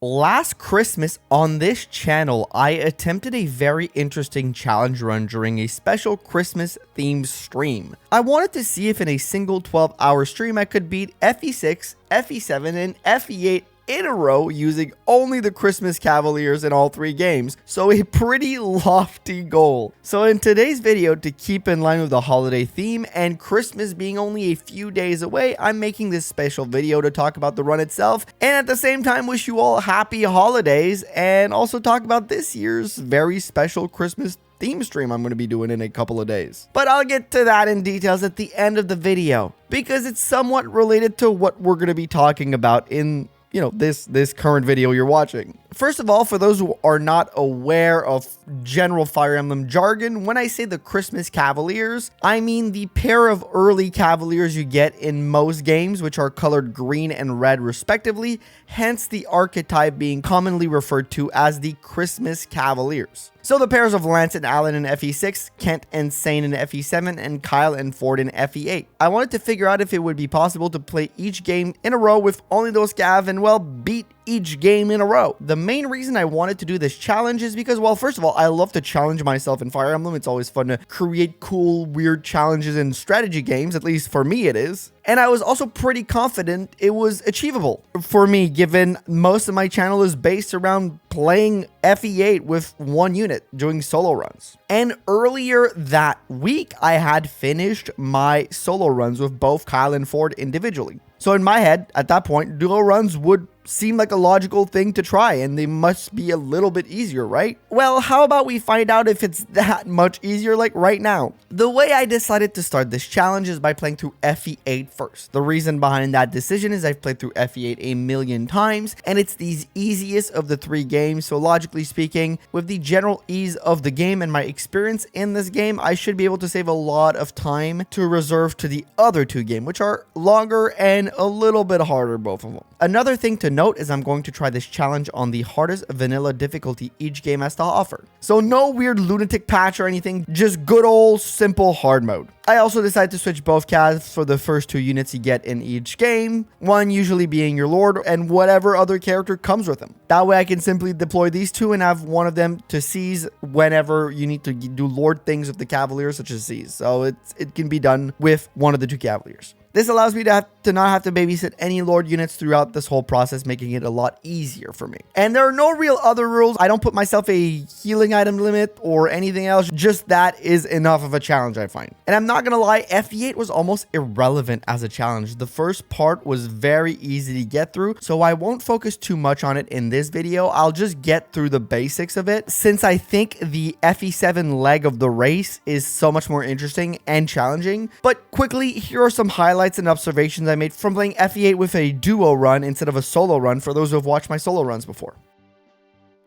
Last Christmas on this channel, I attempted a very interesting challenge run during a special Christmas themed stream. I wanted to see if in a single 12-hour stream I could beat FE6, FE7, and FE8 in a row using only the Christmas Cavaliers in all 3 games, so a pretty lofty goal. So in today's video, to keep in line with the holiday theme and Christmas being only a few days away, I'm making this special video to talk about the run itself and at the same time wish you all happy holidays and also talk about this year's very special Christmas theme stream I'm going to be doing in a couple of days. But I'll get to that in details at the end of the video because it's somewhat related to what we're going to be talking about in this current video you're watching. First of all, for those who are not aware of general Fire Emblem jargon, when I say the Christmas Cavaliers, I mean the pair of early Cavaliers you get in most games, which are colored green and red respectively, hence the archetype being commonly referred to as the Christmas Cavaliers. So the pairs of Lance and Alan in FE6, Kent and Sane in FE7, and Kyle and Ford in FE8. I wanted to figure out if it would be possible to play each game in a row with only those Cav and, well, beat each game in a row. The main reason I wanted to do this challenge is because, well, first of all, I love to challenge myself in Fire Emblem. It's always fun to create cool, weird challenges in strategy games, at least for me it is. And I was also pretty confident it was achievable for me, given most of my channel is based around playing FE8 with one unit, doing solo runs. And earlier that week, I had finished my solo runs with both Kyle and Ford individually. So in my head, at that point, duo runs would seem like a logical thing to try, and they must be a little bit easier, right? Well, how about we find out if it's that much easier, like right now? The way I decided to start this challenge is by playing through FE8 first. The reason behind that decision is I've played through FE8 a million times, and it's the easiest of the 3 games, so logically speaking, with the general ease of the game and my experience in this game, I should be able to save a lot of time to reserve to the other 2 games, which are longer and a little bit harder, both of them. Another thing to note is I'm going to try this challenge on the hardest vanilla difficulty each game has to offer. So no weird lunatic patch or anything, just good old simple hard mode. I also decided to switch both Cavs for the first 2 units you get in each game, one usually being your Lord and whatever other character comes with them. That way I can simply deploy these 2 and have one of them to seize whenever you need to do Lord things with the Cavaliers, such as seize. So it can be done with one of the 2 Cavaliers. This allows me to not have to babysit any Lord units throughout this whole process, making it a lot easier for me. And there are no real other rules. I don't put myself a healing item limit or anything else. Just that is enough of a challenge, I find. And I'm not gonna lie, FE8 was almost irrelevant as a challenge. The first part was very easy to get through, so I won't focus too much on it in this video. I'll just get through the basics of it, since I think the FE7 leg of the race is so much more interesting and challenging. But quickly, here are some highlights and observations I made from playing FE8 with a duo run instead of a solo run for those who have watched my solo runs before.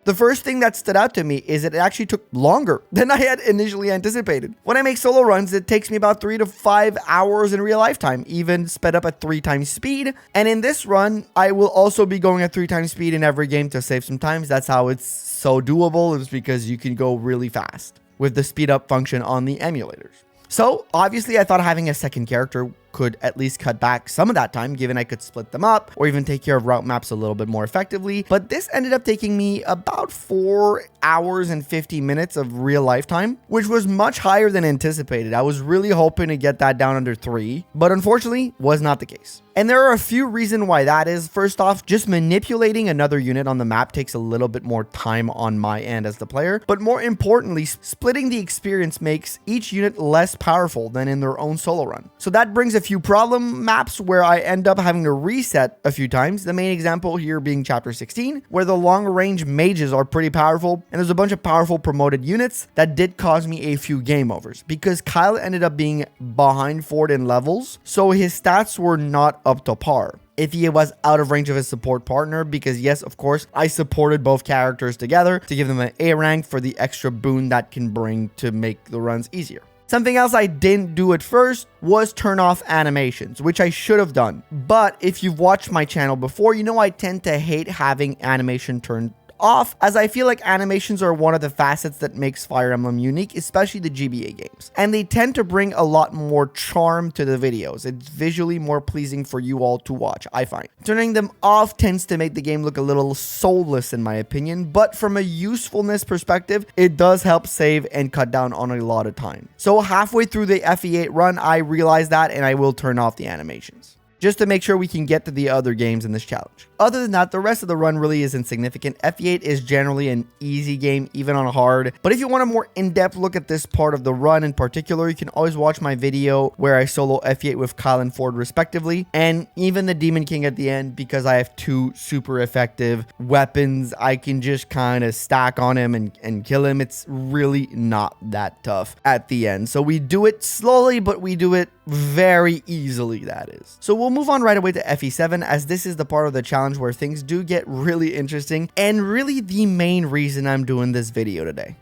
The first thing that stood out to me is it actually took longer than I had initially anticipated. When I make solo runs, it takes me about 3 to 5 hours in real life time, even sped up at 3 times speed. And in this run, I will also be going at 3 times speed in every game to save some time. That's how it's so doable, is because you can go really fast with the speed up function on the emulators. So obviously I thought having a second character could at least cut back some of that time, given I could split them up or even take care of route maps a little bit more effectively. But this ended up taking me about 4 hours and 50 minutes of real life time, which was much higher than anticipated. I was really hoping to get that down under 3, but unfortunately was not the case. And there are a few reasons why that is. First off, just manipulating another unit on the map takes a little bit more time on my end as the player. But more importantly, splitting the experience makes each unit less powerful than in their own solo run. So that brings a few problem maps where I end up having to reset a few times. The main example here being Chapter 16, where the long range mages are pretty powerful. And there's a bunch of powerful promoted units that did cause me a few game overs because Kyle ended up being behind Ford in levels. So his stats were not up to par if he was out of range of his support partner, because yes, of course, I supported both characters together to give them an A rank for the extra boon that can bring to make the runs easier. Something else I didn't do at first was turn off animations, which I should have done. But if you've watched my channel before, you know I tend to hate having animation turned off, as I feel like animations are one of the facets that makes Fire Emblem unique, especially the GBA games. And they tend to bring a lot more charm to the videos. It's visually more pleasing for you all to watch, I find. Turning them off tends to make the game look a little soulless in my opinion, but from a usefulness perspective, it does help save and cut down on a lot of time. So halfway through the FE8 run, I realized that and I will turn off the animations, just to make sure we can get to the other games in this challenge. Other than that, the rest of the run really isn't significant. FE8 is generally an easy game, even on hard. But if you want a more in-depth look at this part of the run in particular, you can always watch my video where I solo FE8 with Kyle and Ford respectively, and even the Demon King at the end, because I have 2 super effective weapons. I can just kind of stack on him and kill him. It's really not that tough at the end. So we do it slowly, but we do it very easily, that is. So we'll move on right away to FE7, as this is the part of the challenge where things do get really interesting and really the main reason I'm doing this video today.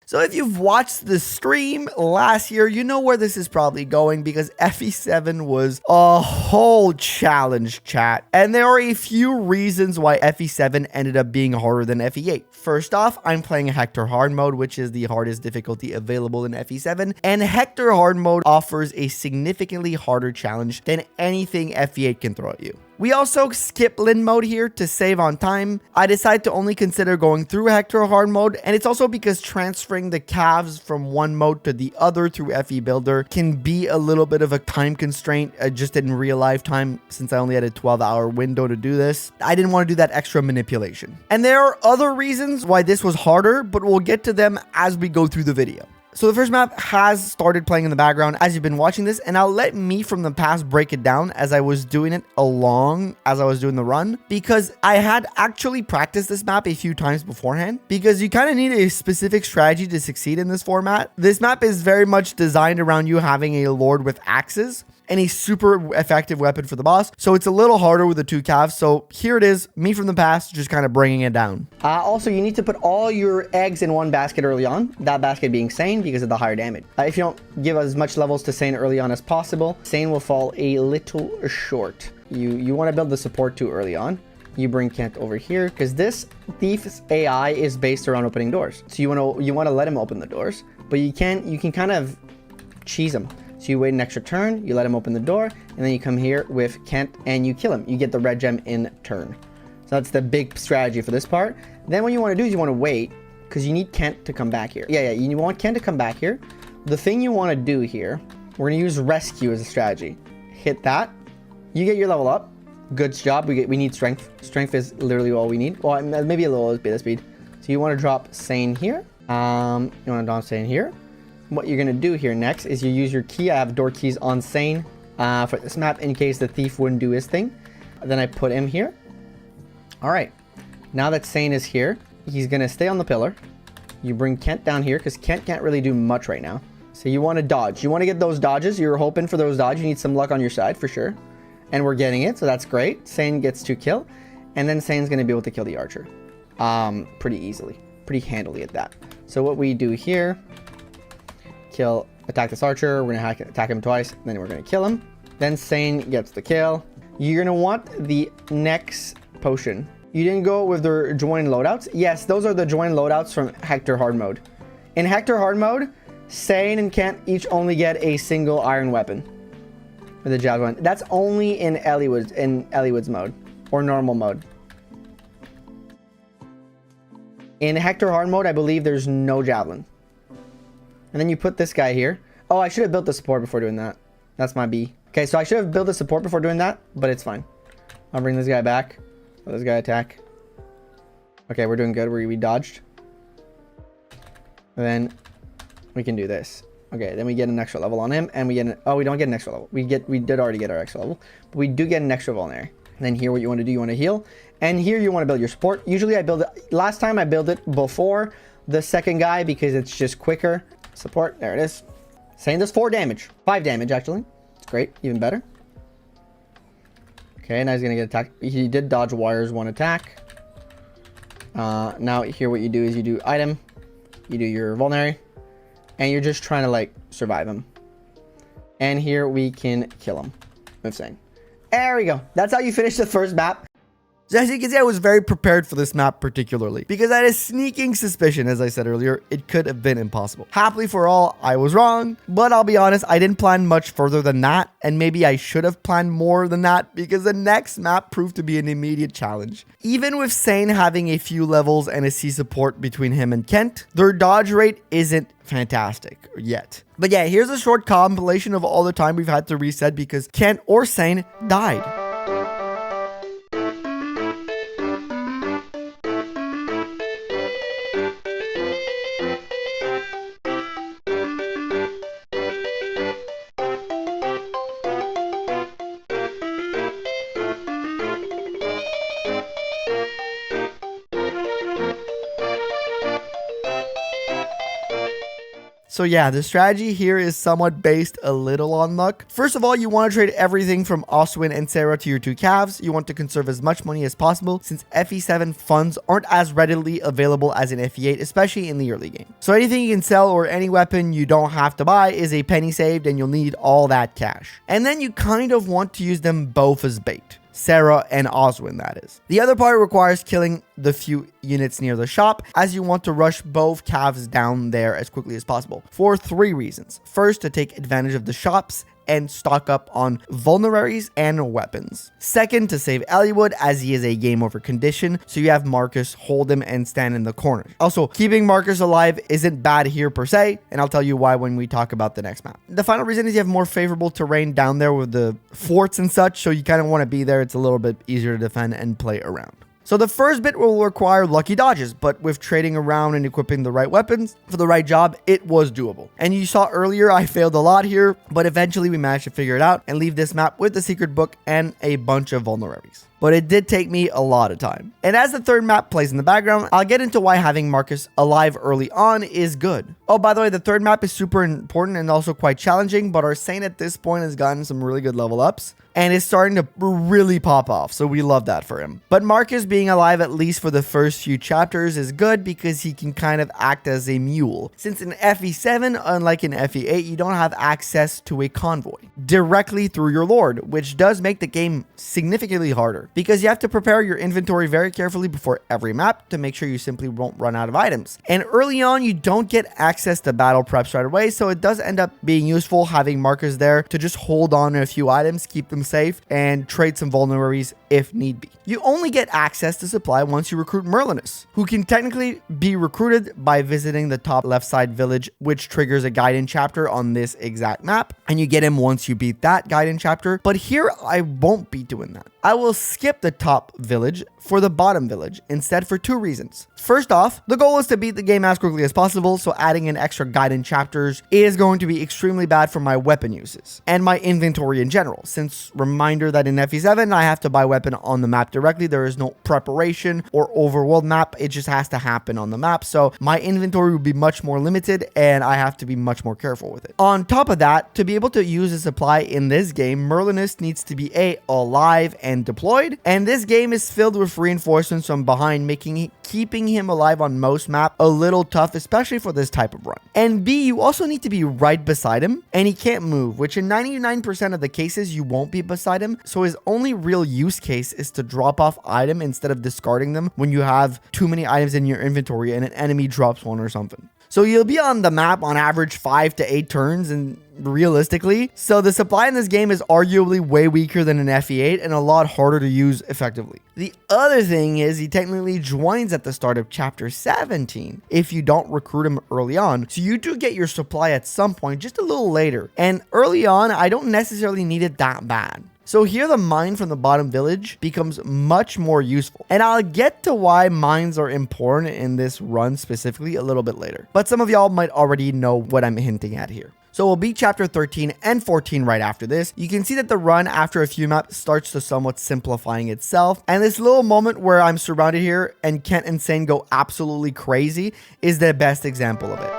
So if you've watched the stream last year, you know where this is probably going, because FE7 was a whole challenge, chat. And there are a few reasons why FE7 ended up being harder than FE8. First off, I'm playing Hector Hard Mode, which is the hardest difficulty available in FE7. And Hector Hard Mode offers a significantly harder challenge than anything FE8 can throw at you. We also skip Lin mode here to save on time. I decided to only consider going through Hector Hard Mode, and it's also because transferring the calves from one mode to the other through FE Builder can be a little bit of a time constraint, just in real life time, since I only had a 12-hour window to do this. I didn't want to do that extra manipulation. And there are other reasons why this was harder, but we'll get to them as we go through the video. So the first map has started playing in the background as you've been watching this, and I'll let me from the past break it down as I was doing it along as I was doing the run, because I had actually practiced this map a few times beforehand, because you kind of need a specific strategy to succeed in this format. This map is very much designed around you having a lord with axes and a super effective weapon for the boss. So it's a little harder with the 2 calves. So here it is, me from the past, just kind of bringing it down. Also, you need to put all your eggs in one basket early on. That basket being Sane because of the higher damage. If you don't give as much levels to Sane early on as possible, Sane will fall a little short. You want to build the support too early on. You bring Kent over here because this thief's AI is based around opening doors. So you want to let him open the doors, but you can kind of cheese him. So you wait an extra turn, you let him open the door, and then you come here with Kent and you kill him. You get the red gem in turn. So that's the big strategy for this part. Then what you want to do is you want to wait, because you need Kent to come back here. Yeah, you want Kent to come back here. The thing you want to do here, we're going to use rescue as a strategy. Hit that. You get your level up. Good job. We need strength. Strength is literally all we need. Well, maybe a little bit of speed. So you want to drop Sane here. You want to drop Sane here. What you're going to do here next is you use your key. I have door keys on Sane for this map in case the thief wouldn't do his thing. Then I put him here. All right. Now that Sane is here, he's going to stay on the pillar. You bring Kent down here because Kent can't really do much right now. So you want to dodge. You want to get those dodges. You're hoping for those dodges. You need some luck on your side for sure. And we're getting it. So that's great. Sane gets to kill. And then Sane's going to be able to kill the archer pretty easily. Pretty handily at that. So what we do here... attack this archer. We're going to attack him twice. Then we're going to kill him. Then Sane gets the kill. You're going to want the next potion. You didn't go with the join loadouts? Yes, those are the join loadouts from Hector Hard Mode. In Hector Hard Mode, Sane and Kent each only get a single iron weapon with the javelin. That's only in Eliwood's mode or normal mode. In Hector Hard Mode, I believe there's no javelin. And then you put this guy here. Oh, I should have built the support before doing that. That's my B. Okay, so I should have built the support before doing that, but it's fine. I'll bring this guy back. Let this guy attack. Okay, we're doing good. We dodged. And then we can do this. Okay, then we get an extra level on him, and we get oh, we don't get an extra level. We did already get our extra level, but we do get an extra vulnerary. And then here, what you want to do, you want to heal, and here you want to build your support. Usually, I build it. Last time I built it before the second guy because it's just quicker. Support, there it is. Sane does 4 damage, 5 damage actually. It's great, even better. Okay, now he's gonna get attacked. He did dodge wires 1 attack. Now here what you do is you do item, you do your vulnerary, and you're just trying to like survive him. And here we can kill him with Sane. There we go. That's how you finish the first map. So as you can see, I was very prepared for this map particularly, because I had a sneaking suspicion, as I said earlier, it could have been impossible. Happily for all, I was wrong, but I'll be honest, I didn't plan much further than that, and maybe I should have planned more than that, because the next map proved to be an immediate challenge. Even with Sane having a few levels and a C support between him and Kent, their dodge rate isn't fantastic yet. But yeah, here's a short compilation of all the time we've had to reset because Kent or Sane died. So yeah, the strategy here is somewhat based a little on luck. First of all, you want to trade everything from Oswin and Sarah to your two calves. You want to conserve as much money as possible since FE7 funds aren't as readily available as in FE8, especially in the early game. So anything you can sell or any weapon you don't have to buy is a penny saved and you'll need all that cash. And then you kind of want to use them both as bait. Sarah and Oswin, that is. The other part requires killing the few units near the shop, as you want to rush both calves down there as quickly as possible for 3 reasons. First, to take advantage of the shops and stock up on vulneraries and weapons. Second, to save Elliowood, as he is a game over condition, so you have Marcus hold him and stand in the corner. Also, keeping Marcus alive isn't bad here per se, and I'll tell you why when we talk about the next map. The final reason is you have more favorable terrain down there with the forts and such, so you kind of want to be there. It's a little bit easier to defend and play around. So the first bit will require lucky dodges, but with trading around and equipping the right weapons for the right job, it was doable. And you saw earlier, I failed a lot here, but eventually we managed to figure it out and leave this map with the secret book and a bunch of vulneraries. But it did take me a lot of time. And as the third map plays in the background, I'll get into why having Marcus alive early on is good. Oh, by the way, the third map is super important and also quite challenging, but our Saint at this point has gotten some really good level ups and is starting to really pop off, so we love that for him. But Marcus being alive at least for the first few chapters is good because he can kind of act as a mule. Since in FE7, unlike in FE8, you don't have access to a convoy directly through your lord, which does make the game significantly harder because you have to prepare your inventory very carefully before every map to make sure you simply won't run out of items. And early on, you don't get access to battle preps right away, so it does end up being useful having Marcus there to just hold on to a few items, keep them safe, and trade some vulneraries if need be. You only get access to supply once you recruit Merlinus, who can technically be recruited by visiting the top left side village, which triggers a guidance chapter on this exact map, and you get him once you beat that guidance chapter. But here I won't be doing that. I will skip the top village for the bottom village instead for 2 reasons. First off, the goal is to beat the game as quickly as possible, so adding in extra guidance chapters is going to be extremely bad for my weapon uses and my inventory in general, since reminder that in FE7 I have to buy weapon on the map directly. There is no preparation or overworld map, it just has to happen on the map, so my inventory will be much more limited and I have to be much more careful with it. On top of that, to be able to use a supply in this game, Merlinus needs to be alive and deployed, and this game is filled with reinforcements from behind, making keeping him alive on most map a little tough, especially for this type of run. And B, you also need to be right beside him, and he can't move, which in 99% of the cases you won't be beside him, so his only real use case is to drop off item instead of discarding them when you have too many items in your inventory and an enemy drops one or something. So you'll be on the map on average 5 to 8 turns, and realistically, so the supply in this game is arguably way weaker than an FE8 and a lot harder to use effectively. The other thing is he technically joins at the start of chapter 17 if you don't recruit him early on, so you do get your supply at some point just a little later, and early on I don't necessarily need it that bad. So here the mine from the bottom village becomes much more useful. And I'll get to why mines are important in this run specifically a little bit later. But some of y'all might already know what I'm hinting at here. So we'll beat chapter 13 and 14 right after this. You can see that the run after a few maps starts to somewhat simplifying itself. And this little moment where I'm surrounded here and Kent and Sane go absolutely crazy is the best example of it.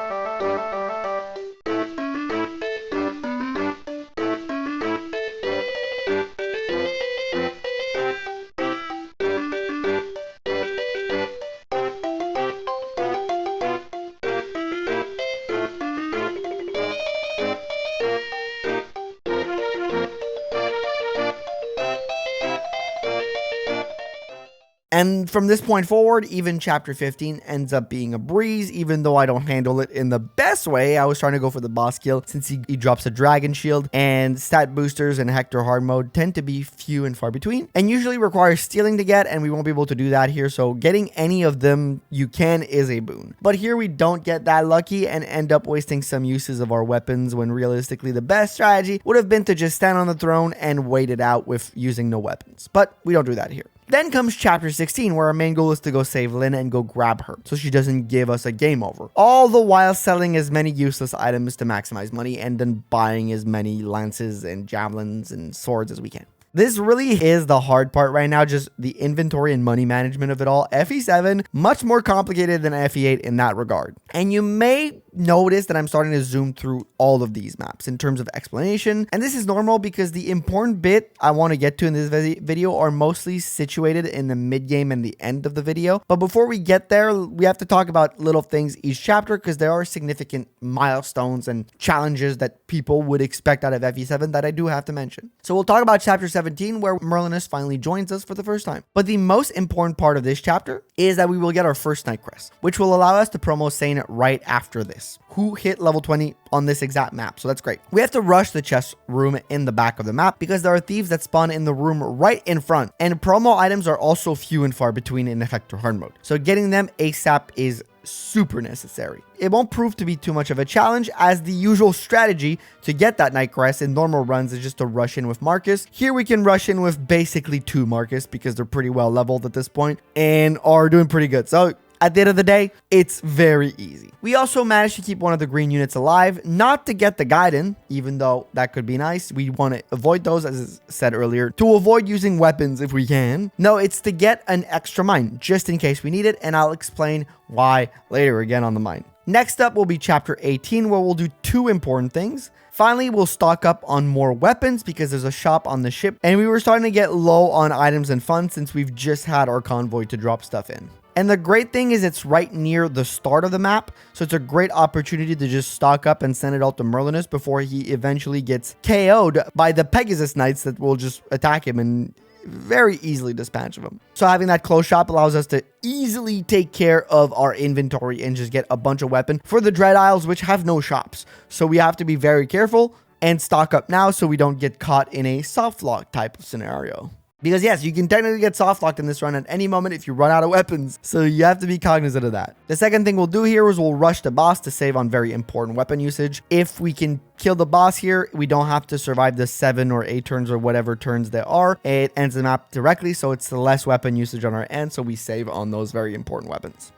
And from this point forward, even chapter 15 ends up being a breeze, even though I don't handle it in the best way. I was trying to go for the boss kill since he drops a dragon shield, and stat boosters in Hector hard mode tend to be few and far between and usually require stealing to get, and we won't be able to do that here. So getting any of them you can is a boon. But here we don't get that lucky and end up wasting some uses of our weapons when realistically the best strategy would have been to just stand on the throne and wait it out with using no weapons. But we don't do that here. Then comes chapter 16, where our main goal is to go save Lynn and go grab her so she doesn't give us a game over, all the while selling as many useless items to maximize money and then buying as many lances and javelins and swords as we can. This really is the hard part right now, just the inventory and money management of it all. FE7, much more complicated than FE8 in that regard. And you may notice that I'm starting to zoom through all of these maps in terms of explanation. And this is normal because the important bit I want to get to in this video are mostly situated in the mid game and the end of the video. But before we get there, we have to talk about little things each chapter because there are significant milestones and challenges that people would expect out of FE7 that I do have to mention. So we'll talk about chapter 17, where Merlinus finally joins us for the first time. But the most important part of this chapter is that we will get our first night crest, which will allow us to promo Sane right after this, who hit level 20 on this exact map. So that's great. We have to rush the chest room in the back of the map because there are thieves that spawn in the room right in front, and promo items are also few and far between in Hector hard mode. So getting them ASAP is super necessary. It won't prove to be too much of a challenge, as the usual strategy to get that night crest in normal runs is just to rush in with Marcus. Here we can rush in with basically 2 Marcus because they're pretty well leveled at this point and are doing pretty good. So at the end of the day, it's very easy. We also managed to keep one of the green units alive, not to get the Gaiden, even though that could be nice. We want to avoid those, as I said earlier, to avoid using weapons if we can. No, it's to get an extra mine, just in case we need it, and I'll explain why later again on the mine. Next up will be chapter 18, where we'll do 2 important things. Finally, we'll stock up on more weapons because there's a shop on the ship, and we were starting to get low on items and funds since we've just had our convoy to drop stuff in. And the great thing is it's right near the start of the map, so it's a great opportunity to just stock up and send it out to Merlinus before he eventually gets KO'd by the Pegasus Knights that will just attack him and very easily dispatch of him. So having that close shop allows us to easily take care of our inventory and just get a bunch of weapon for the Dread Isles, which have no shops. So we have to be very careful and stock up now so we don't get caught in a soft lock type of scenario. Because yes, you can technically get soft locked in this run at any moment if you run out of weapons. So you have to be cognizant of that. The second thing we'll do here is we'll rush the boss to save on very important weapon usage. If we can kill the boss here, we don't have to survive the 7 or 8 turns or whatever turns there are. It ends the map directly, so it's the less weapon usage on our end. So we save on those very important weapons.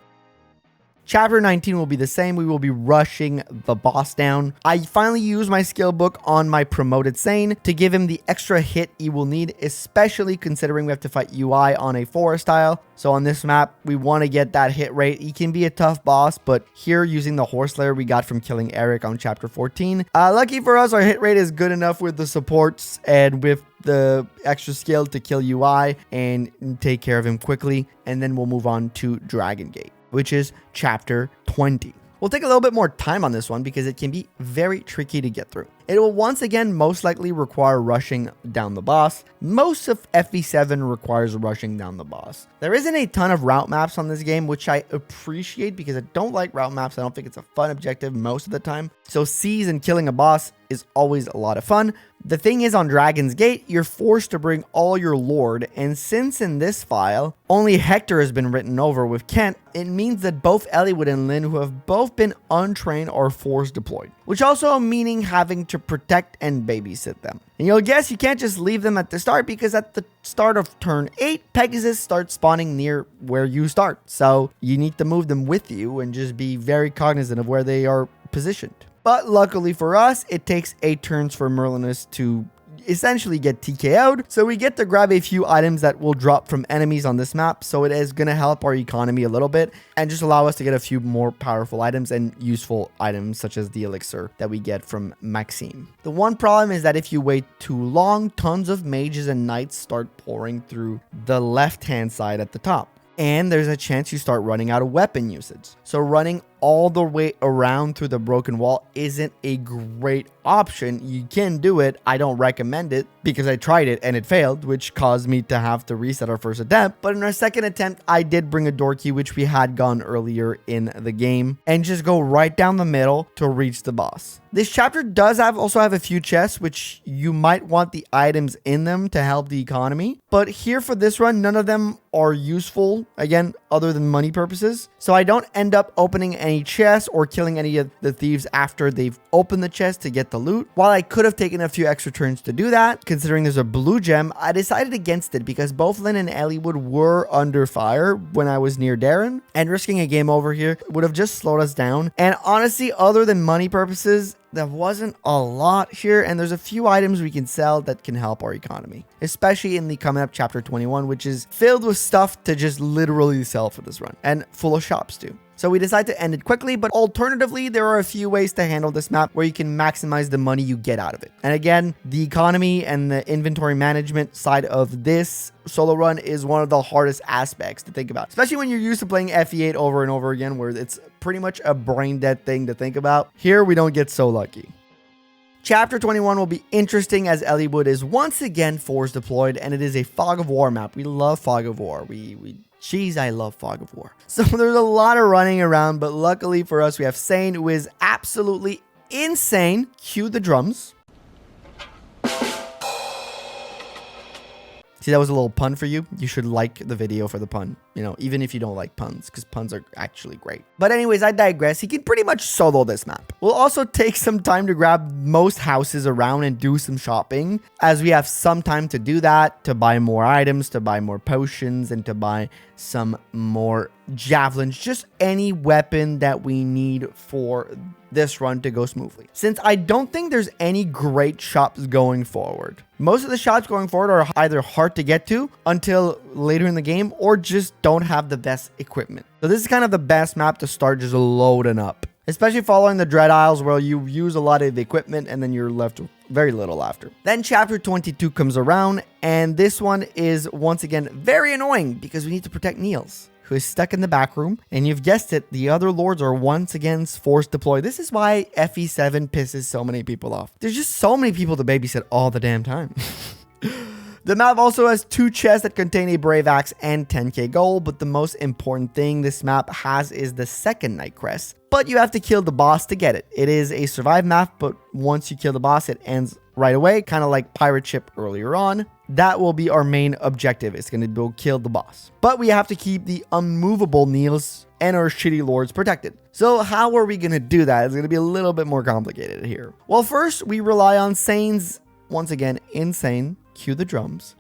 Chapter 19 will be the same. We will be rushing the boss down. I finally used my skill book on my promoted Sane to give him the extra hit he will need, especially considering we have to fight UI on a forest tile. So on this map, we want to get that hit rate. He can be a tough boss, but here using the horse layer we got from killing Eric on chapter 14. Lucky for us, our hit rate is good enough with the supports and with the extra skill to kill UI and take care of him quickly. And then we'll move on to Dragon Gate, which is chapter 20. We'll take a little bit more time on this one because it can be very tricky to get through. It will once again most likely require rushing down the boss. Most of FE7 requires rushing down the boss. There isn't a ton of route maps on this game, which I appreciate because I don't like route maps. I don't think it's a fun objective most of the time. So C's and killing a boss is always a lot of fun. The thing is, on Dragon's Gate, you're forced to bring all your lord, and since in this file, only Hector has been written over with Kent, it means that both Eliwood and Lynn, who have both been untrained, are force deployed, which also meaning having to protect and babysit them. And you'll guess you can't just leave them at the start because at the start of turn 8, Pegasus starts spawning near where you start. So you need to move them with you and just be very cognizant of where they are positioned. But luckily for us, it takes 8 turns for Merlinus to essentially get TKO'd. So we get to grab a few items that will drop from enemies on this map. So it is going to help our economy a little bit and just allow us to get a few more powerful items and useful items such as the elixir that we get from Maxime. The one problem is that if you wait too long, tons of mages and knights start pouring through the left-hand side at the top. And there's a chance you start running out of weapon usage. So running all the way around through the broken wall isn't a great option. You can do it. I don't recommend it because I tried it and it failed, which caused me to have to reset our first attempt. But in our second attempt, I did bring a door key, which we had gone earlier in the game, and just go right down the middle to reach the boss. This chapter does also have a few chests, which you might want the items in them to help the economy. But here for this run, none of them are useful, again, other than money purposes. So I don't end up opening any chests or killing any of the thieves after they've opened the chest to get the loot. While I could have taken a few extra turns to do that, considering there's a blue gem, I decided against it because both Lynn and Elliewood were under fire when I was near Darren, and risking a game over here would have just slowed us down. And honestly, other than money purposes, there wasn't a lot here, and there's a few items we can sell that can help our economy, especially in the coming up chapter 21, which is filled with stuff to just literally sell for this run, and full of shops too. So we decided to end it quickly, but alternatively, there are a few ways to handle this map where you can maximize the money you get out of it. And again, the economy and the inventory management side of this solo run is one of the hardest aspects to think about, especially when you're used to playing FE8 over and over again, where it's pretty much a brain dead thing to think about. Here, we don't get so lucky. Chapter 21 will be interesting as Elliewood is once again force deployed, and it is a Fog of War map. We love Fog of War. Jeez, I love Fog of War. So there's a lot of running around, but luckily for us, we have Sane, who is absolutely insane. Cue the drums. See, that was a little pun for you. You should like the video for the pun, you know, even if you don't like puns, because puns are actually great. But anyways, I digress. He can pretty much solo this map. We'll also take some time to grab most houses around and do some shopping, as we have some time to do that, to buy more items, to buy more potions, and to buy some more javelins, just any weapon that we need for this run to go smoothly. Since I don't think there's any great shops going forward. Most of the shops going forward are either hard to get to until later in the game, or just don't have the best equipment. So this is kind of the best map to start just loading up, especially following the Dread Isles, where you use a lot of the equipment and then you're left with very little after. Then chapter 22 comes around, and this one is once again very annoying because we need to protect Niels, who is stuck in the back room, and you've guessed it, the other lords are once again forced deployed. This is why FE7 pisses so many people off. There's just so many people to babysit all the damn time. The map also has 2 chests that contain a Brave Axe and 10k gold, but the most important thing this map has is the second Night Crest. But you have to kill the boss to get it. It is a survive map, but once you kill the boss, it ends right away, kind of like Pirate Ship earlier on. That will be our main objective. It's going to go kill the boss. But we have to keep the unmovable Niels and our shitty lords protected. So how are we going to do that? It's going to be a little bit more complicated here. Well, first, we rely on Sane's, once again, insane. Cue the drums.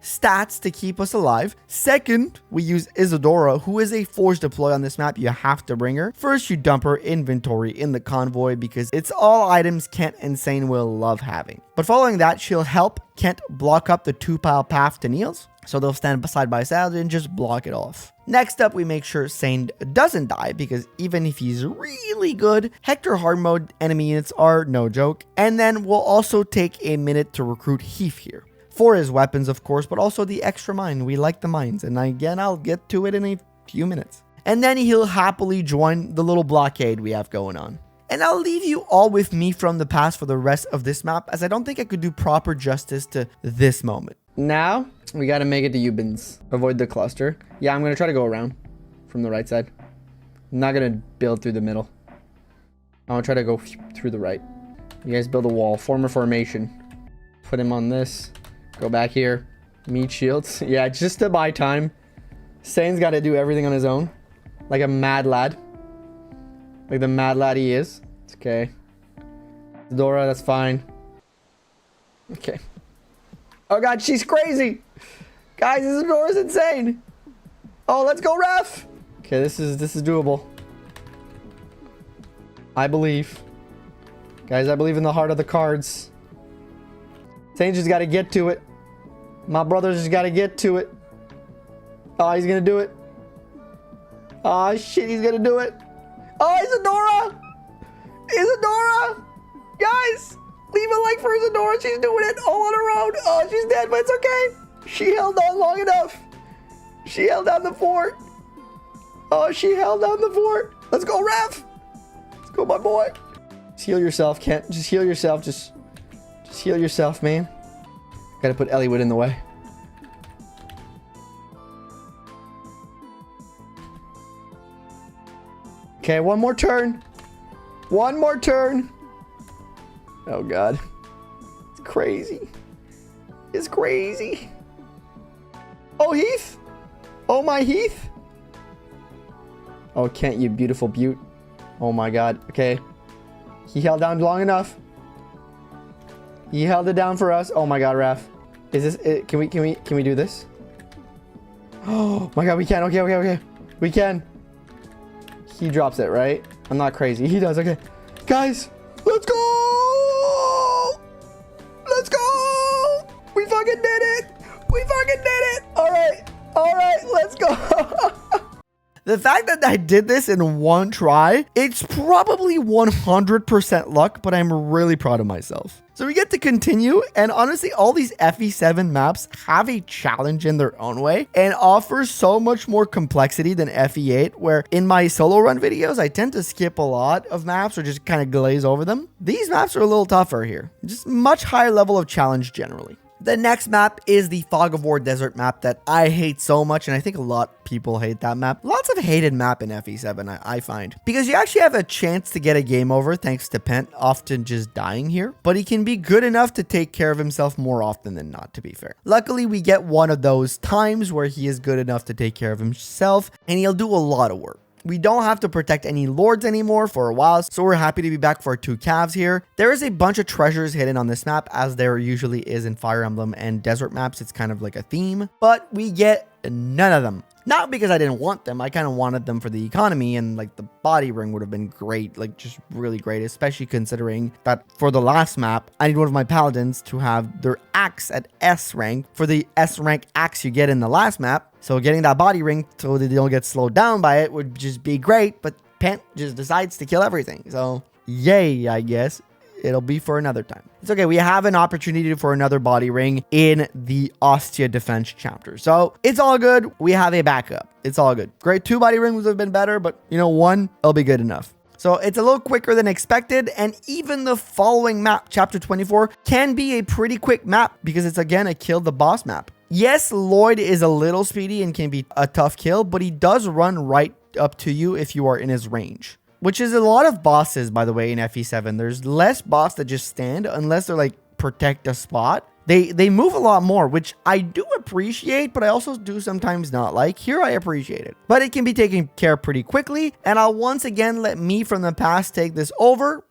Stats to keep us alive. Second, we use Isadora, who is a force deploy on this map. You have to bring her. First, you dump her inventory in the convoy because it's all items Kent and Sane will love having. But following that, she'll help Kent block up the 2-pile path to Niels, so they'll stand side by side and just block it off. Next up, we make sure Sane doesn't die, because even if he's really good, Hector hard mode enemy units are no joke. And then we'll also take a minute to recruit Heath here. For his weapons, of course, but also the extra mine. We like the mines, and again, I'll get to it in a few minutes. And then he'll happily join the little blockade we have going on. And I'll leave you all with me from the past for the rest of this map, as I don't think I could do proper justice to this moment. Now, we gotta make it to Eubens. Avoid the cluster. Yeah, I'm gonna try to go around from the right side. I'm not gonna build through the middle. I'm gonna try to go through the right. You guys build a wall, form a formation. Put him on this. Go back here. Meat shields. Yeah, just to buy time. Sane's gotta do everything on his own. Like a mad lad. Like the mad lad he is. It's okay. Dora, that's fine. Okay. Oh god, she's crazy! Guys, this Dora's insane! Oh, let's go, ref! Okay, this is doable. I believe. Guys, I believe in the heart of the cards. Sane just gotta get to it. My brother's just gotta get to it. Oh, he's gonna do it. Oh shit, he's gonna do it. Oh, Isadora! Isadora! Guys! Leave a like for Isadora. She's doing it all on her own. Oh, she's dead, but it's okay. She held on long enough. She held down the fort. Oh, she held down the fort. Let's go, Ref. Let's go, my boy. Just heal yourself, Kent. Just heal yourself. Just heal yourself, man. Gotta put Elliowood in the way. Okay, one more turn. One more turn. Oh, God. It's crazy. It's crazy. Oh, Heath. Oh, my Heath. Oh, Kent, you beautiful beaut. Oh, my God. Okay. He held down long enough. He held it down for us. Oh, my God, Raf. Is this it? Can we do this? Oh, my God, we can. Okay. We can. He drops it, right? I'm not crazy. He does. Okay. Guys, let's go! Let's go! We fucking did it! We fucking did it! All right, let's go. The fact that I did this in one try, it's probably 100% luck, but I'm really proud of myself. So we get to continue, and honestly, all these FE7 maps have a challenge in their own way and offer so much more complexity than FE8, where in my solo run videos, I tend to skip a lot of maps or just kind of glaze over them. These maps are a little tougher here, just much higher level of challenge generally. The next map is the Fog of War Desert map that I hate so much, and I think a lot of people hate that map. Lots of hated map in FE7, I find. Because you actually have a chance to get a game over thanks to Pent often just dying here, but he can be good enough to take care of himself more often than not, to be fair. Luckily, we get one of those times where he is good enough to take care of himself, and he'll do a lot of work. We don't have to protect any lords anymore for a while, so we're happy to be back for our 2 calves here. There is a bunch of treasures hidden on this map, as there usually is in Fire Emblem and desert maps. It's kind of like a theme, but we get none of them. Not because I didn't want them. I kind of wanted them for the economy, and like the body ring would have been great, like just really great, especially considering that for the last map, I need one of my paladins to have their axe at S rank for the S rank axe you get in the last map. So getting that body ring so that they don't get slowed down by it would just be great, but Pent just decides to kill everything. So yay, I guess. It'll be for another time. It's okay. We have an opportunity for another body ring in the Ostia defense chapter. So it's all good. We have a backup. It's all good. Great. 2 body rings would have been better, but you know, 1, it'll be good enough. So it's a little quicker than expected. And even the following map, chapter 24, can be a pretty quick map because it's again a kill the boss map. Yes, Lloyd is a little speedy and can be a tough kill, but he does run right up to you if you are in his range. Which is a lot of bosses, by the way, in FE7. There's less boss that just stand unless they're like protect a spot. They move a lot more, which I do appreciate, but I also do sometimes not like. Here I appreciate it. But it can be taken care of pretty quickly. And I'll once again let me from the past take this over.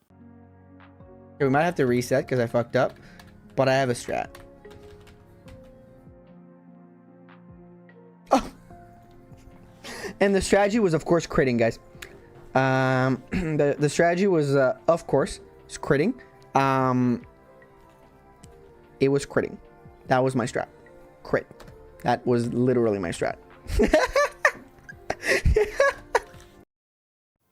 Okay, we might have to reset because I fucked up, but I have a strat. Oh. And the strategy was, of course, critting, guys. The strategy was, of course, it's critting. It was critting. That was my strat. Crit. That was literally my strat.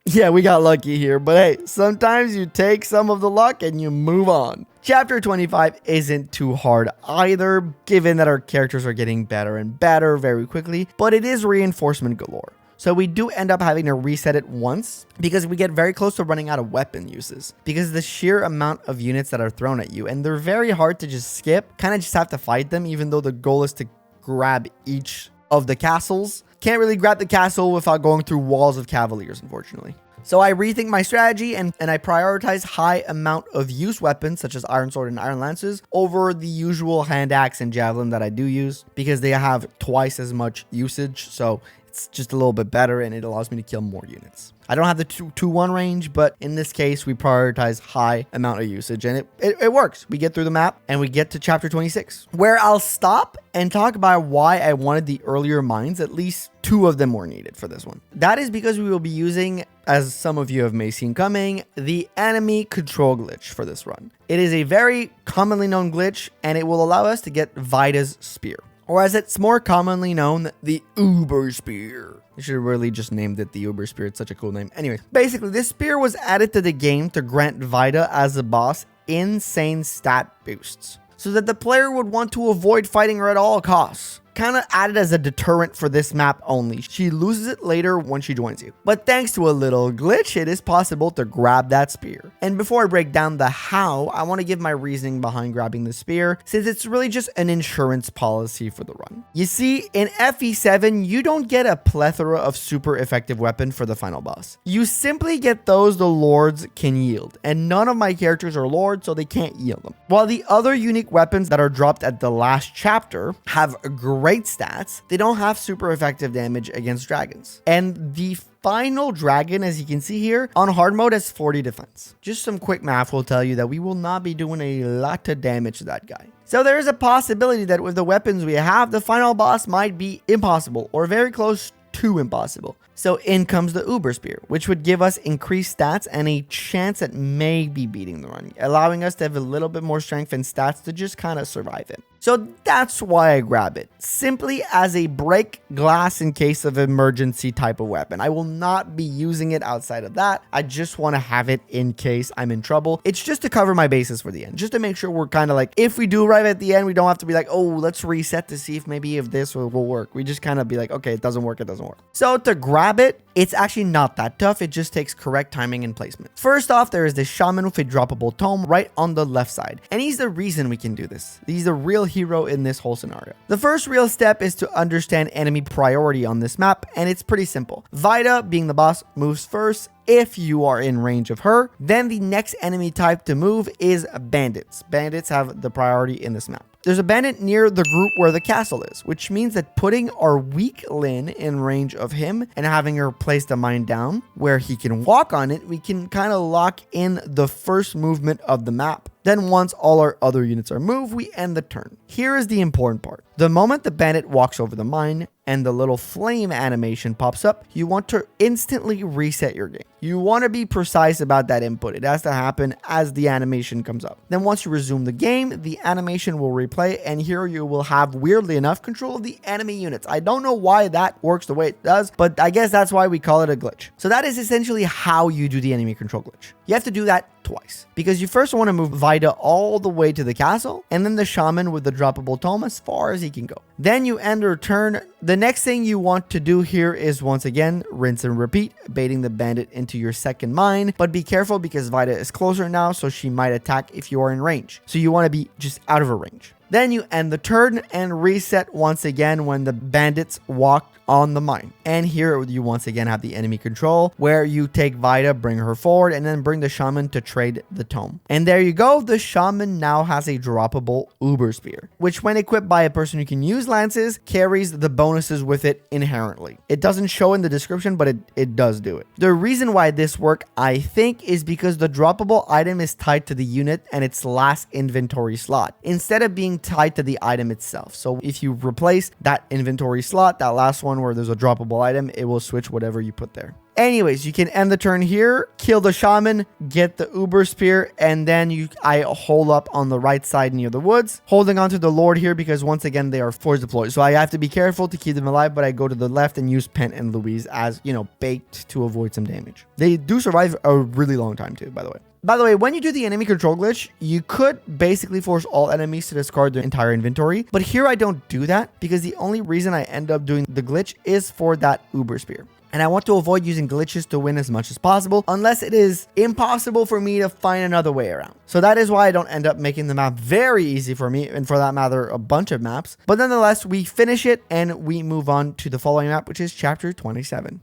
Yeah, we got lucky here, but hey, sometimes you take some of the luck and you move on. Chapter 25 isn't too hard either, given that our characters are getting better and better very quickly, but it is reinforcement galore. So we do end up having to reset it once because we get very close to running out of weapon uses because of the sheer amount of units that are thrown at you, and they're very hard to just skip. Kind of just have to fight them, even though the goal is to grab each of the castles. Can't really grab the castle without going through walls of cavaliers, unfortunately. So I rethink my strategy and I prioritize high amount of use weapons such as Iron Sword and Iron Lances over the usual hand axe and javelin that I do use because they have twice as much usage. So it's just a little bit better and it allows me to kill more units. I don't have the 2-1 range, but in this case, we prioritize high amount of usage and it works. We get through the map and we get to chapter 26, where I'll stop and talk about why I wanted the earlier mines. At least 2 of them were needed for this one. That is because we will be using, as some of you have may seen coming, the enemy control glitch for this run. It is a very commonly known glitch and it will allow us to get Vida's spear. Or as it's more commonly known, the Uber Spear. I should have really just named it the Uber Spear. It's such a cool name. Anyway, basically, this spear was added to the game to grant Vida as a boss insane stat boosts, so that the player would want to avoid fighting her at all costs. kind of added as a deterrent for this map only. She loses it later when she joins you. But thanks to a little glitch, it is possible to grab that spear. And before I break down the how, I want to give my reasoning behind grabbing the spear, since it's really just an insurance policy for the run. You see, in FE7, you don't get a plethora of super effective weapon for the final boss. You simply get those the lords can yield, and none of my characters are lords, so they can't yield them. While the other unique weapons that are dropped at the last chapter have great stats, they don't have super effective damage against dragons. And the final dragon, as you can see here, on hard mode has 40 defense. Just some quick math will tell you that we will not be doing a lot of damage to that guy. So there is a possibility that with the weapons we have, the final boss might be impossible or very close to impossible. So in comes the Uber Spear, which would give us increased stats and a chance at maybe beating the run, allowing us to have a little bit more strength and stats to just kind of survive it. So that's why I grab it, simply as a break glass in case of emergency type of weapon. I will not be using it outside of that. I just want to have it in case I'm in trouble. It's just to cover my bases for the end, just to make sure we're kind of like, if we do arrive at the end, we don't have to be like, oh, let's reset to see if maybe if this will work. We just kind of be like, okay, it doesn't work, it doesn't work. So to grab it, it's actually not that tough. It just takes correct timing and placement. First off, there is this shaman with a droppable tome right on the left side. And he's the reason we can do this. He's the real hero in this whole scenario. The first real step is to understand enemy priority on this map, and it's pretty simple. Vida, being the boss, moves first if you are in range of her. Then the next enemy type to move is bandits. Bandits have the priority in this map. There's a bandit near the group where the castle is, which means that putting our weak Lyn in range of him and having her place the mine down where he can walk on it, we can kind of lock in the first movement of the map. Then once all our other units are moved, we end the turn. Here is the important part. The moment the bandit walks over the mine and the little flame animation pops up, you want to instantly reset your game. You want to be precise about that input. It has to happen as the animation comes up. Then once you resume the game, the animation will replay, and here you will have, weirdly enough, control of the enemy units. I don't know why that works the way it does, but I guess that's why we call it a glitch. So that is essentially how you do the enemy control glitch. You have to do that twice, because you first want to move Vida all the way to the castle, and then the shaman with the droppable tome as far as he can go. Then you end your turn. The next thing you want to do here is once again rinse and repeat, baiting the bandit into your second mine, but be careful because Vida is closer now, so she might attack if you are in range. So you want to be just out of her range. Then you end the turn and reset once again when the bandits walk on the mine. And here you once again have the enemy control, where you take Vida, bring her forward, and then bring the shaman to trade the tome. And there you go. The shaman now has a droppable Uber Spear, which when equipped by a person who can use lances, carries the bonuses with it inherently. It doesn't show in the description, but it does do it. The reason why this works, I think, is because the droppable item is tied to the unit and its last inventory slot, instead of being tied to the item itself. So if you replace that inventory slot, that last one where there's a droppable item, it will switch whatever you put there. Anyways, you can end the turn here, kill the shaman, get the Uber Spear, and then I hold up on the right side near the woods, holding onto the Lord here because once again they are force deployed. So I have to be careful to keep them alive, but I go to the left and use Pent and Louise as, bait to avoid some damage. They do survive a really long time too, by the way. By the way, when you do the enemy control glitch, you could basically force all enemies to discard their entire inventory. But here I don't do that because the only reason I end up doing the glitch is for that Uber Spear. And I want to avoid using glitches to win as much as possible, unless it is impossible for me to find another way around. So that is why I don't end up making the map very easy for me, and for that matter, a bunch of maps. But nonetheless, we finish it and we move on to the following map, which is chapter 27.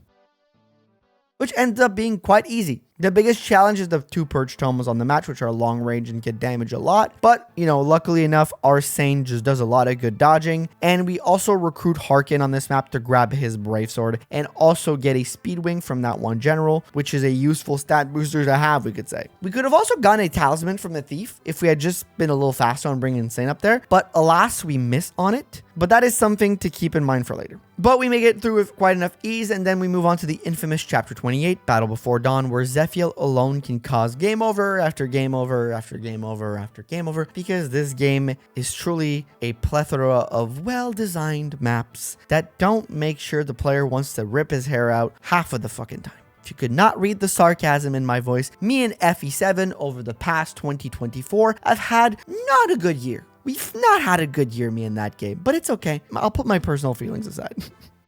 Which ends up being quite easy. The biggest challenge is the 2 Purge Tomes on the match, which are long range and can damage a lot. But, luckily enough, our Sane just does a lot of good dodging. And we also recruit Harkin on this map to grab his Brave Sword and also get a Speed Wing from that one general, which is a useful stat booster to have, we could say. We could have also gotten a Talisman from the Thief if we had just been a little faster on bringing Insane up there. But alas, we missed on it. But that is something to keep in mind for later. But we make it through with quite enough ease, and then we move on to the infamous Chapter 28, Battle Before Dawn, where Zephiel alone can cause game over after game over after game over after game over, because this game is truly a plethora of well-designed maps that don't make sure the player wants to rip his hair out half of the fucking time. If you could not read the sarcasm in my voice, me and FE7 over the past 2024 have had not a good year. We've not had a good year, me, in that game, but it's okay. I'll put my personal feelings aside.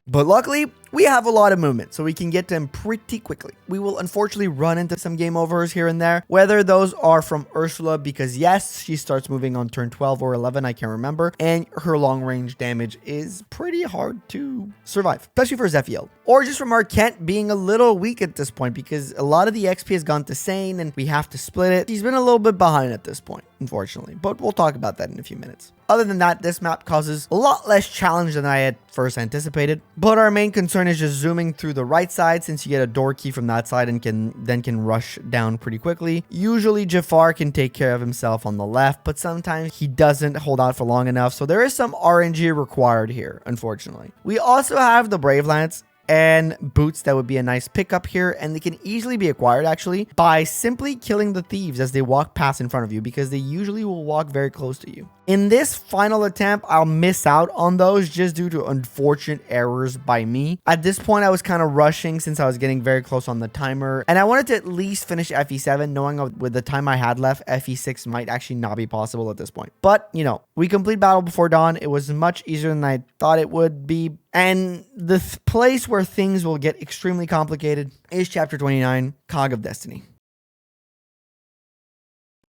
But luckily, we have a lot of movement, so we can get to them pretty quickly. We will unfortunately run into some game overs here and there, whether those are from Ursula, because yes, she starts moving on turn 12 or 11, I can't remember, and her long range damage is pretty hard to survive, especially for Zephiel. Or just from our Kent being a little weak at this point, because a lot of the XP has gone to Sane, and we have to split it. He's been a little bit behind at this point, unfortunately, but we'll talk about that in a few minutes. Other than that, this map causes a lot less challenge than I had first anticipated, but our main concern is just zooming through the right side, since you get a door key from that side and can rush down pretty quickly. Usually Jafar can take care of himself on the left, but sometimes he doesn't hold out for long enough, so there is some RNG required here, unfortunately. We also have the Brave Lance and boots that would be a nice pickup here, and they can easily be acquired actually by simply killing the thieves as they walk past in front of you, because they usually will walk very close to you. In this final attempt, I'll miss out on those just due to unfortunate errors by me. At this point, I was kind of rushing since I was getting very close on the timer, and I wanted to at least finish FE7, knowing with the time I had left, FE6 might actually not be possible at this point. But, you know, we complete Battle Before Dawn. It was much easier than I thought it would be, and the place where things will get extremely complicated is Chapter 29, Cog of Destiny.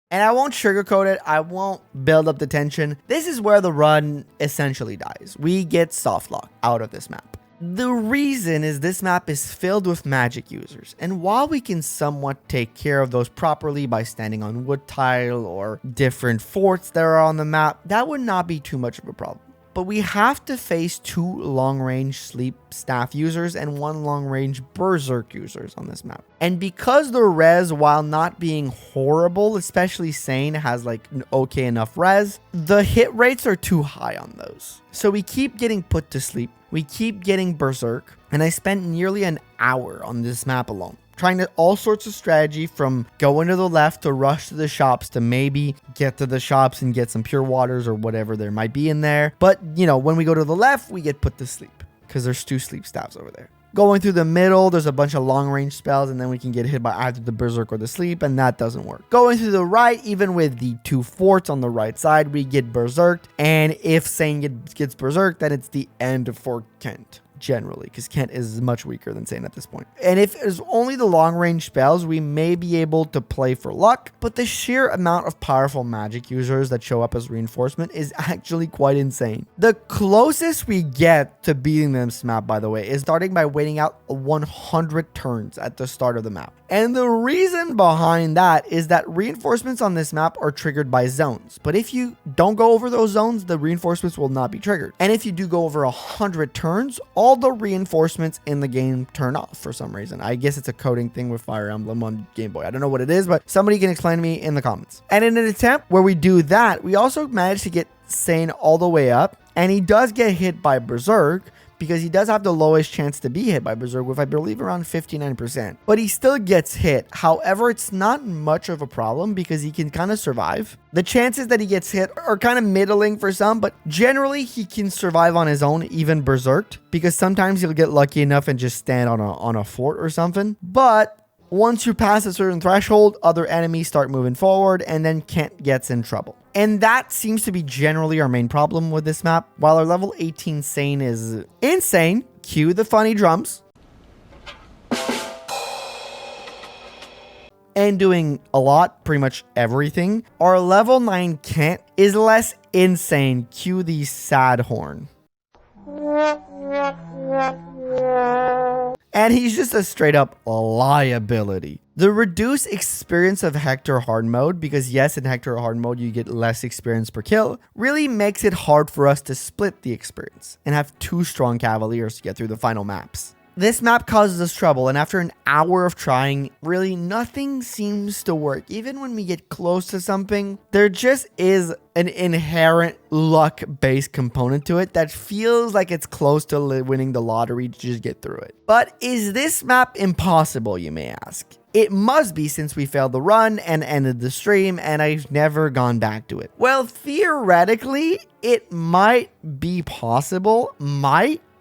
And I won't sugarcoat it. I won't build up the tension. This is where the run essentially dies. We get soft lock out of this map. The reason is this map is filled with magic users, and while we can somewhat take care of those properly by standing on wood tile or different forts that are on the map, that would not be too much of a problem. But we have to face 2 long-range sleep staff users and 1 long-range berserk users on this map. And because the res, while not being horrible, especially Sane has like an okay enough res, the hit rates are too high on those. So we keep getting put to sleep, we keep getting berserk, and I spent nearly an hour on this map alone, trying to all sorts of strategy, from going to the left to rush to the shops to maybe get to the shops and get some pure waters or whatever there might be in there. But, you know, when we go to the left, we get put to sleep because there's 2 sleep staffs over there. Going through the middle, there's a bunch of long range spells, and then we can get hit by either the berserk or the sleep, and that doesn't work. Going through the right, even with the 2 forts on the right side, we get berserked, and if Sane gets berserked, then it's the end for Kent. Generally, because Kent is much weaker than Sane at this point. And if it's only the long range spells, we may be able to play for luck, but the sheer amount of powerful magic users that show up as reinforcement is actually quite insane. The closest we get to beating this map, by the way, is starting by waiting out 100 turns at the start of the map. And the reason behind that is that reinforcements on this map are triggered by zones, but if you don't go over those zones, the reinforcements will not be triggered. And if you do go over 100 turns, all the reinforcements in the game turn off for some reason. I guess it's a coding thing with Fire Emblem on Game Boy. I don't know what it is, but somebody can explain to me in the comments. And in an attempt where we do that, we also managed to get Sane all the way up, and he does get hit by Berserk, because he does have the lowest chance to be hit by Berserk with, I believe, around 59%. But he still gets hit. However, it's not much of a problem because he can kind of survive. The chances that he gets hit are kind of middling for some, but generally he can survive on his own, even Berserked, because sometimes he'll get lucky enough and just stand on a fort or something. But once you pass a certain threshold, other enemies start moving forward, and then Kent gets in trouble. And that seems to be generally our main problem with this map. While our level 18 Sane is insane, cue the funny drums, and doing a lot, pretty much everything, our level 9 Kent is less insane, cue the sad horn. And he's just a straight up liability. The reduced experience of Hector hard mode, because yes, in Hector hard mode you get less experience per kill, really makes it hard for us to split the experience and have 2 strong Cavaliers to get through the final maps. This map causes us trouble, and after an hour of trying, really nothing seems to work. Even when we get close to something, there just is an inherent luck-based component to it that feels like it's close to winning the lottery to just get through it. But is this map impossible, you may ask? It must be, since we failed the run and ended the stream and I've never gone back to it. Well, theoretically, it might be possible,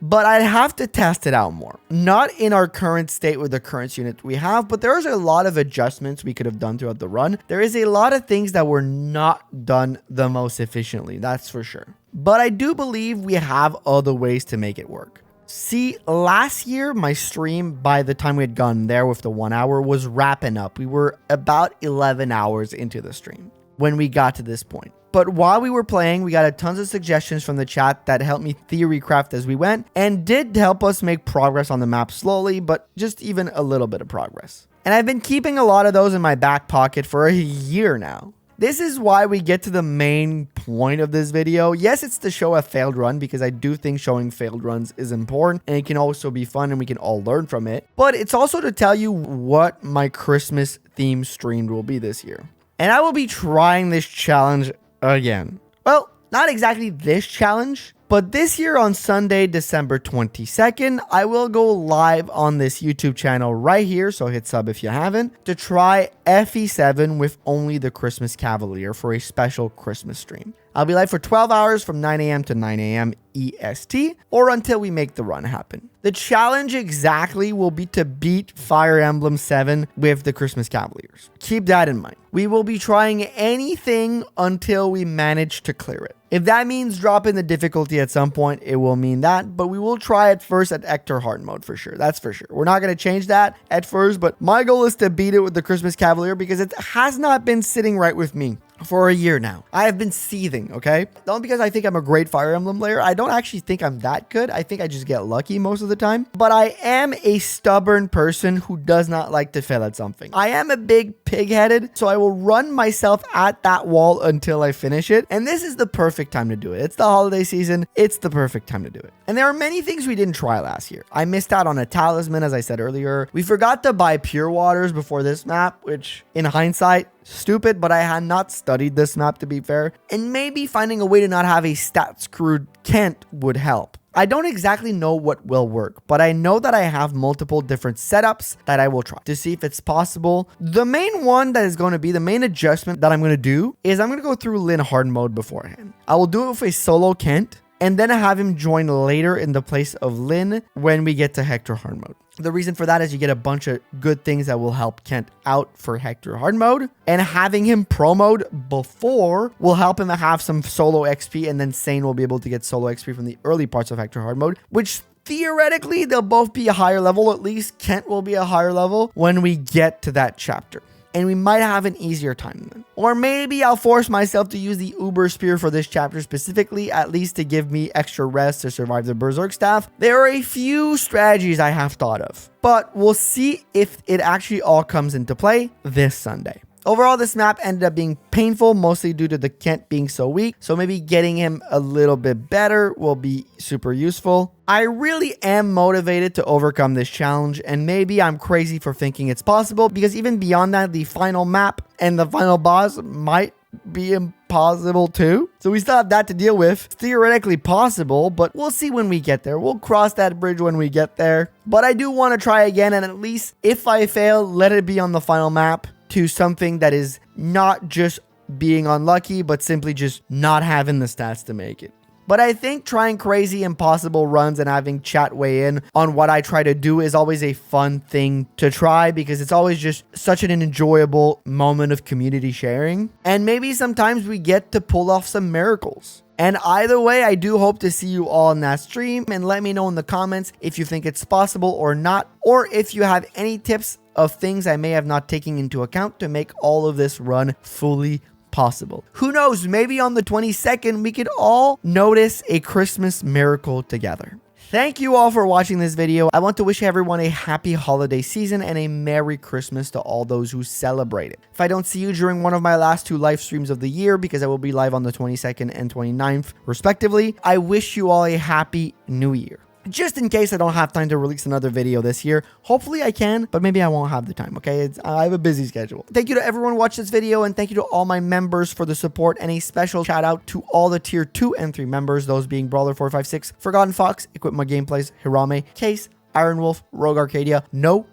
but I'd have to test it out more. Not in our current state with the current unit we have, but there's a lot of adjustments we could have done throughout the run. There is a lot of things that were not done the most efficiently, that's for sure. But I do believe we have other ways to make it work. See, last year, my stream, by the time we had gone there with the 1 hour, was wrapping up. We were about 11 hours into the stream when we got to this point. But while we were playing, we got a tons of suggestions from the chat that helped me theory craft as we went and did help us make progress on the map slowly, but just even a little bit of progress. And I've been keeping a lot of those in my back pocket for a year now. This is why we get to the main point of this video. Yes, it's to show a failed run because I do think showing failed runs is important and it can also be fun and we can all learn from it. But it's also to tell you what my Christmas theme stream will be this year. And I will be trying this challenge again. Well, not exactly this challenge, but this year on Sunday, December 22nd, I will go live on this YouTube channel right here, so hit sub if you haven't, to try FE7 with only the Christmas Cavalier for a special Christmas stream. I'll be live for 12 hours from 9 a.m. to 9 a.m. EST, or until we make the run happen. The challenge exactly will be to beat Fire Emblem 7 with the Christmas Cavaliers. Keep that in mind. We will be trying anything until we manage to clear it. If that means dropping the difficulty at some point, it will mean that, but we will try it first at Hector Hard mode for sure. That's for sure. We're not going to change that at first, but my goal is to beat it with the Christmas Cavalier because it has not been sitting right with me for a year now. I have been seething, okay? Not because I think I'm a great Fire Emblem player. I don't actually think I'm that good. I think I just get lucky most of the time. But I am a stubborn person who does not like to fail at something. I am a big pig-headed, so I will run myself at that wall until I finish it. And this is the perfect time to do it. It's the holiday season. It's the perfect time to do it. And there are many things we didn't try last year. I missed out on a talisman, as I said earlier. We forgot to buy pure waters before this map, which in hindsight, stupid, but I had not studied this map to be fair. And maybe finding a way to not have a stat screwed Kent would help. I don't exactly know what will work, but I know that I have multiple different setups that I will try to see if it's possible. The main one that is going to be the main adjustment that I'm going to do is I'm going to go through Lynn hard mode beforehand. I will do it with a solo Kent and then have him join later in the place of Lynn when we get to Hector hard mode. The reason for that is you get a bunch of good things that will help Kent out for Hector hard mode, and having him pro mode before will help him have some solo XP, and then Sane will be able to get solo XP from the early parts of Hector hard mode, which theoretically they'll both be a higher level. At least Kent will be a higher level when we get to that chapter. And we might have an easier time then. Or maybe I'll force myself to use the Uber Spear for this chapter specifically, at least to give me extra rest to survive the Berserk Staff. There are a few strategies I have thought of, but we'll see if it actually all comes into play this Sunday. Overall, this map ended up being painful, mostly due to the Kent being so weak, so maybe getting him a little bit better will be super useful. I really am motivated to overcome this challenge, and maybe I'm crazy for thinking it's possible, because even beyond that, the final map and the final boss might be impossible too. So we still have that to deal with. Theoretically possible, but we'll see when we get there. We'll cross that bridge when we get there. But I do want to try again, and at least if I fail, let it be on the final map to something that is not just being unlucky, but simply just not having the stats to make it. But I think trying crazy impossible runs and having chat weigh in on what I try to do is always a fun thing to try, because it's always just such an enjoyable moment of community sharing. And maybe sometimes we get to pull off some miracles. And either way, I do hope to see you all in that stream, and let me know in the comments if you think it's possible or not, or if you have any tips of things I may have not taken into account to make all of this run fully possible. Who knows, maybe on the 22nd, we could all notice a Christmas miracle together. Thank you all for watching this video. I want to wish everyone a happy holiday season and a Merry Christmas to all those who celebrate it. If I don't see you during one of my last 2 live streams of the year, because I will be live on the 22nd and 29th respectively, I wish you all a happy new year. Just in case I don't have time to release another video this year. Hopefully I can, but maybe I won't have the time, okay? I have a busy schedule. Thank you to everyone who watched this video, and thank you to all my members for the support, and a special shout out to all the tier 2 and 3 members, those being Brawler456, Forgotten Fox, Equip My Gameplays, Hirame, Case, Iron Wolf, Rogue Arcadia, No,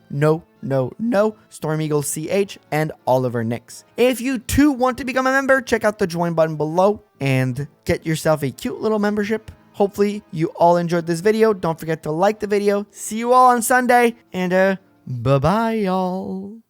Storm Eagle CH, and Oliver Nix. If you too want to become a member, check out the join button below and get yourself a cute little membership. Hopefully you all enjoyed this video. Don't forget to like the video. See you all on Sunday, and bye-bye, y'all.